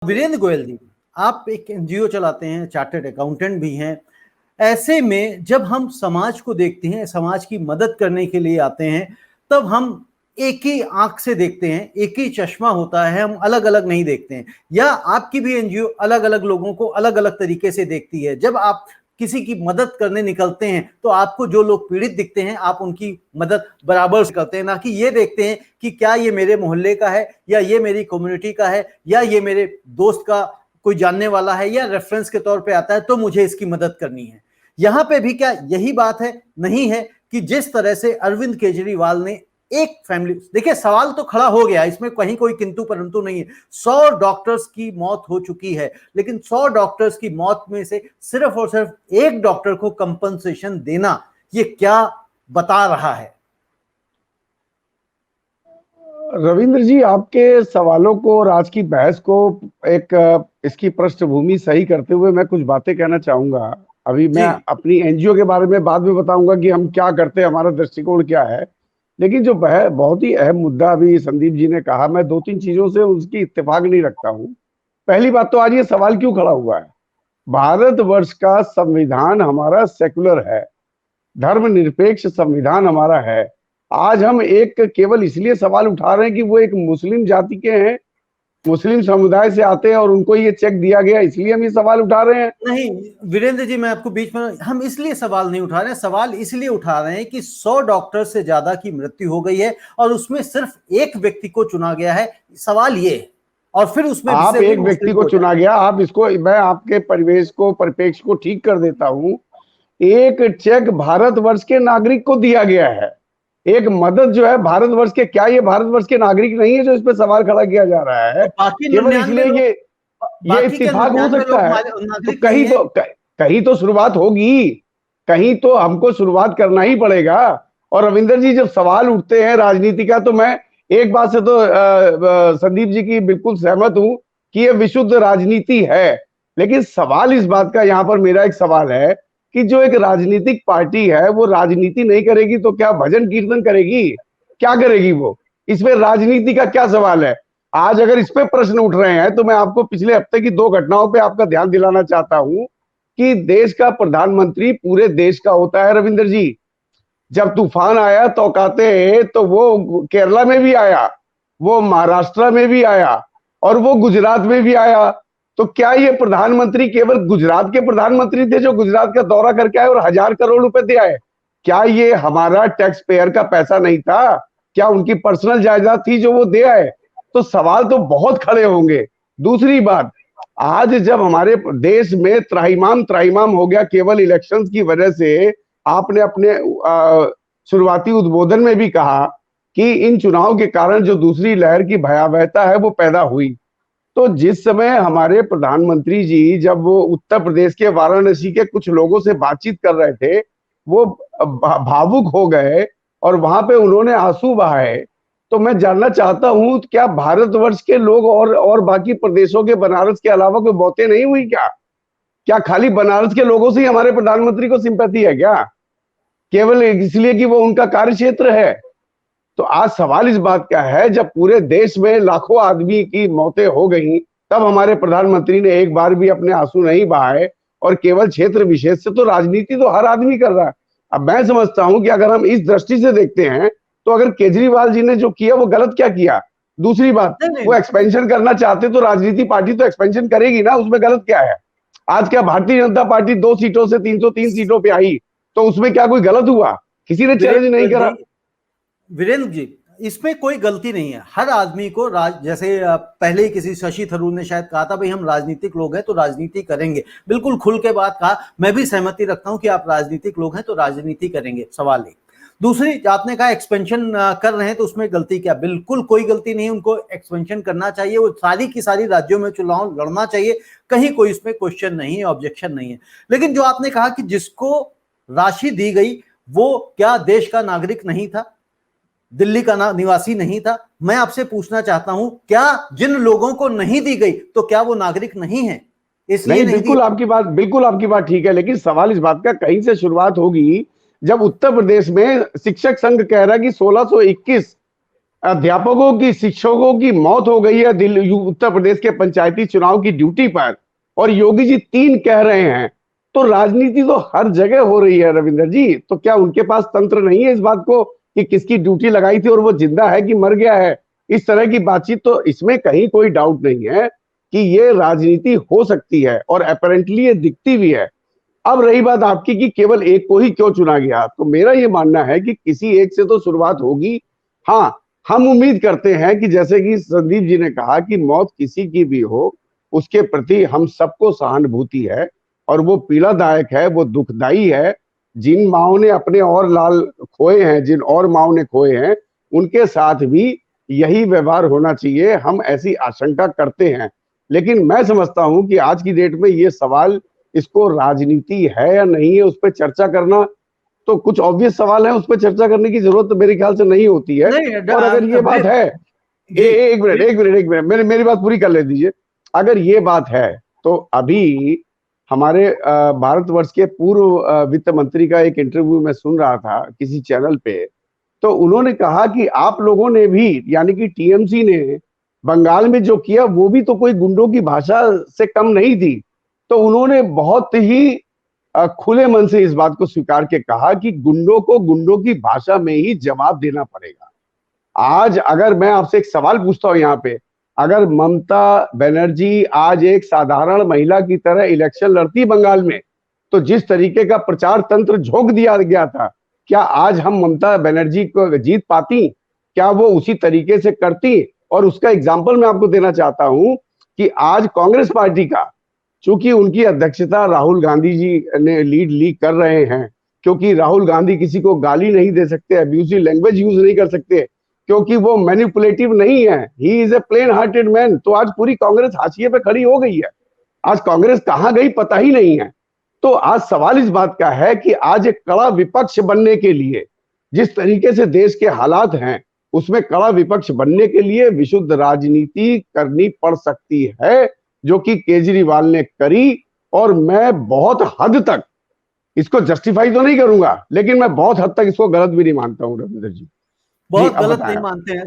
वीरेंद्र गोयल जी, आप एक एनजीओ चलाते हैं, चार्टर्ड अकाउंटेंट भी हैं। ऐसे में जब हम समाज को देखते हैं, समाज की मदद करने के लिए आते हैं, तब हम एक ही आंख से देखते हैं, एक ही चश्मा होता है, हम अलग अलग नहीं देखते हैं। या आपकी भी एनजीओ अलग अलग लोगों को अलग अलग तरीके से देखती है। जब आप किसी की मदद करने निकलते हैं तो आपको जो लोग पीड़ित दिखते हैं आप उनकी मदद बराबर से करते हैं, ना कि ये देखते हैं कि क्या ये मेरे मोहल्ले का है या ये मेरी कम्युनिटी का है या ये मेरे दोस्त का कोई जानने वाला है या रेफरेंस के तौर पे आता है तो मुझे इसकी मदद करनी है। यहां पे भी क्या यही बात है? नहीं है कि जिस तरह से अरविंद केजरीवाल ने एक फैमिली, देखिए सवाल तो खड़ा हो गया, इसमें कहीं कोई किंतु परंतु नहीं है। 100 डॉक्टर्स की मौत हो चुकी है, लेकिन 100 डॉक्टर्स की मौत में से सिर्फ और सिर्फ एक डॉक्टर को कंपनसेशन देना, ये क्या बता रहा है? रविंद्र जी, आपके सवालों को और आज की बहस को एक इसकी पृष्ठभूमि सही करते हुए मैं कुछ बातें कहना चाहूंगा। अभी मैं अपनी एनजीओ के बारे में बाद में बताऊंगा कि हम क्या करते हैं, हमारा दृष्टिकोण क्या है। लेकिन जो बहुत ही अहम मुद्दा अभी संदीप जी ने कहा, मैं दो तीन चीजों से उसकी इत्तेफाक नहीं रखता हूं। पहली बात तो आज ये सवाल क्यों खड़ा हुआ है? भारतवर्ष का संविधान हमारा सेकुलर है, धर्मनिरपेक्ष संविधान हमारा है। आज हम एक केवल इसलिए सवाल उठा रहे हैं कि वो एक मुस्लिम जाति के हैं, मुस्लिम समुदाय से आते हैं और उनको ये चेक दिया गया, इसलिए हम ये सवाल उठा रहे हैं। नहीं वीरेंद्र जी, मैं आपको बीच में, हम इसलिए सवाल नहीं उठा रहे हैं, सवाल इसलिए उठा रहे हैं कि 100 डॉक्टर से ज्यादा की मृत्यु हो गई है और उसमें सिर्फ एक व्यक्ति को चुना गया है। सवाल ये है, और फिर उसमें आप एक व्यक्ति को चुना गया, आप इसको, मैं आपके परिवेश को, परिप्रेक्ष्य को ठीक कर देता हूं। एक चेक भारतवर्ष के नागरिक को दिया गया है, एक मदद जो है भारतवर्ष के, क्या ये भारतवर्ष के नागरिक नहीं है जो इस पे सवाल खड़ा किया जा रहा है? केवल इसलिए ये इत्तेफाक हो सकता है। तो कहीं तो शुरुआत होगी, कहीं तो हमको शुरुआत करना ही पड़ेगा। और रविंद्र जी, जब सवाल उठते हैं राजनीति का, तो मैं एक बात से तो संदीप जी की बिल्कुल सहमत हूं कि ये विशुद्ध राजनीति है। लेकिन सवाल इस बात का, यहां पर मेरा एक सवाल है कि जो एक राजनीतिक पार्टी है वो राजनीति नहीं करेगी तो क्या भजन कीर्तन करेगी? क्या करेगी वो? इसमें राजनीति का क्या सवाल है? आज अगर इस पे प्रश्न उठ रहे हैं तो मैं आपको पिछले हफ्ते की 2 घटनाओं पे आपका ध्यान दिलाना चाहता हूं कि देश का प्रधानमंत्री पूरे देश का होता है रविंद्र जी। जब तूफान आया तो कहते हैं, तो वो केरला में भी आया, वो महाराष्ट्र में भी आया और वो गुजरात में भी आया। तो क्या ये प्रधानमंत्री केवल गुजरात के प्रधानमंत्री थे जो गुजरात का दौरा करके आए और 1000 करोड़ रुपए दे आए? क्या ये हमारा टैक्स पेयर का पैसा नहीं था? क्या उनकी पर्सनल जायदाद थी जो वो दे आए? तो सवाल तो बहुत खड़े होंगे। दूसरी बात, आज जब हमारे देश में त्राहिमाम हो गया केवल इलेक्शंस की वजह से, आपने अपने शुरुआती उद्बोधन में भी कहा कि इन चुनाव के कारण जो दूसरी लहर की भयावहता है वो पैदा हुई। तो जिस समय हमारे प्रधानमंत्री जी, जब वो उत्तर प्रदेश के वाराणसी के कुछ लोगों से बातचीत कर रहे थे, वो भावुक हो गए और वहां पे उन्होंने आंसू बहाए। तो मैं जानना चाहता हूं, क्या भारतवर्ष के लोग और बाकी प्रदेशों के, बनारस के अलावा कोई बातें नहीं हुई क्या? क्या खाली बनारस के लोगों से ही हमारे प्रधानमंत्री को सिंपैथी है क्या, केवल इसलिए कि वो उनका कार्य क्षेत्र है? तो आज सवाल इस बात का है, जब पूरे देश में लाखों आदमी की मौतें हो गई, तब हमारे प्रधानमंत्री ने एक बार भी अपने आंसू नहीं बहाए। और केवल क्षेत्र विशेष से तो राजनीति तो हर आदमी कर रहा है। अब मैं समझता हूं कि अगर हम इस दृष्टि से देखते हैं तो अगर केजरीवाल जी ने जो किया वो गलत क्या किया? दूसरी बात, वो एक्सपेंशन करना चाहते तो राजनीति पार्टी तो एक्सपेंशन करेगी ना, उसमें गलत क्या है? आज क्या भारतीय जनता पार्टी 2 सीटों से 303 सीटों पे आई, तो उसमें क्या कोई गलत हुआ? किसी ने चैलेंज नहीं करा। वीरेंद्र जी, इसमें कोई गलती नहीं है। हर आदमी को जैसे पहले ही किसी शशि थरूर ने शायद कहा था, भाई हम राजनीतिक लोग हैं तो राजनीति करेंगे, बिल्कुल खुल के बात कहा। मैं भी सहमति रखता हूं कि आप राजनीतिक लोग हैं तो राजनीति करेंगे, सवाल एक। दूसरी, आपने कहा एक्सपेंशन कर रहे हैं तो उसमें गलती क्या? बिल्कुल कोई गलती नहीं, उनको एक्सपेंशन करना चाहिए, वो सारी की सारी राज्यों में चुनाव लड़ना चाहिए, कहीं कोई इसमें क्वेश्चन नहीं है, ऑब्जेक्शन नहीं है। लेकिन जो आपने कहा कि जिसको राशि दी गई वो क्या देश का नागरिक नहीं था, दिल्ली का निवासी नहीं था? मैं आपसे पूछना चाहता हूं, क्या जिन लोगों को नहीं दी गई तो क्या वो नागरिक नहीं है? इसलिए नहीं, बिल्कुल आपकी बात ठीक है। लेकिन सवाल इस बात का कहीं से शुरुआत होगी, जब उत्तर प्रदेश में शिक्षक संघ कह रहा है कि 1621 अध्यापकों की, शिक्षकों की मौत हो गई है दिल्ली उत्तर प्रदेश के पंचायती चुनाव की ड्यूटी पर, और योगी जी 3 कह रहे हैं। तो राजनीति तो हर जगह हो रही है रविंदर जी। तो क्या उनके पास तंत्र नहीं है इस बात को कि किसकी ड्यूटी लगाई थी और वो जिंदा है कि मर गया है? इस तरह की बातचीत, तो इसमें कहीं कोई डाउट नहीं है कि ये राजनीति हो सकती है, और अपेरेंटली ये दिखती भी है। अब रही बात आपकी कि केवल एक को ही क्यों चुना गया, तो मेरा ये मानना है कि किसी एक से तो शुरुआत होगी। हाँ, हम उम्मीद करते हैं कि जैसे कि संदीप जी ने कहा कि मौत किसी की भी हो, उसके प्रति हम सबको सहानुभूति है, और वो पीड़ादायक है, वो दुखदाई है। जिन माओ ने अपने और लाल खोए हैं, जिन और माओ ने खोए हैं, उनके साथ भी यही व्यवहार होना चाहिए, हम ऐसी आशंका करते हैं। लेकिन मैं समझता हूं कि आज की डेट में ये सवाल, इसको राजनीति है या नहीं है उस पर चर्चा करना, तो कुछ ऑब्वियस सवाल है, उस पर चर्चा करने की जरूरत तो मेरे ख्याल से नहीं होती है। नहीं, और अगर ये बात है, एक मिनट एक मिनट एक मिनट, मेरी बात पूरी कर ले दीजिए। अगर ये बात है तो अभी हमारे भारतवर्ष के पूर्व वित्त मंत्री का एक इंटरव्यू मैं सुन रहा था किसी चैनल पे, तो उन्होंने कहा कि आप लोगों ने भी, यानी कि टीएमसी ने बंगाल में जो किया वो भी तो कोई गुंडों की भाषा से कम नहीं थी। तो उन्होंने बहुत ही खुले मन से इस बात को स्वीकार के कहा कि गुंडों को गुंडों की भाषा में ही जवाब देना पड़ेगा। आज अगर मैं आपसे एक सवाल पूछता हूं यहाँ पे, अगर ममता बनर्जी आज एक साधारण महिला की तरह इलेक्शन लड़ती बंगाल में, तो जिस तरीके का प्रचार तंत्र झोंक दिया गया था, क्या आज हम ममता बनर्जी को जीत पाती? क्या वो उसी तरीके से करती? और उसका एग्जाम्पल मैं आपको देना चाहता हूं कि आज कांग्रेस पार्टी का, चूंकि उनकी अध्यक्षता राहुल गांधी जी ने लीड कर रहे हैं, क्योंकि राहुल गांधी किसी को गाली नहीं दे सकते, अब्यूजिव लैंग्वेज यूज नहीं कर सकते, क्योंकि वो मैनिपुलेटिव नहीं है, he is a plain hearted man. तो आज पूरी कांग्रेस हाशिए पे खड़ी हो गई है। आज कांग्रेस कहां गई पता ही नहीं है। तो आज सवाल इस बात का है कि आज एक कड़ा विपक्ष बनने के लिए, जिस तरीके से देश के हालात हैं, उसमें कड़ा विपक्ष बनने के लिए विशुद्ध राजनीति करनी पड़ सकती है, जो कि केजरीवाल ने करी। और मैं बहुत हद तक इसको जस्टिफाई तो नहीं करूंगा, लेकिन मैं बहुत हद तक इसको गलत भी नहीं मानता हूं रविंदर जी। बहुत अब गलत बताएं नहीं आप। मानते हैं।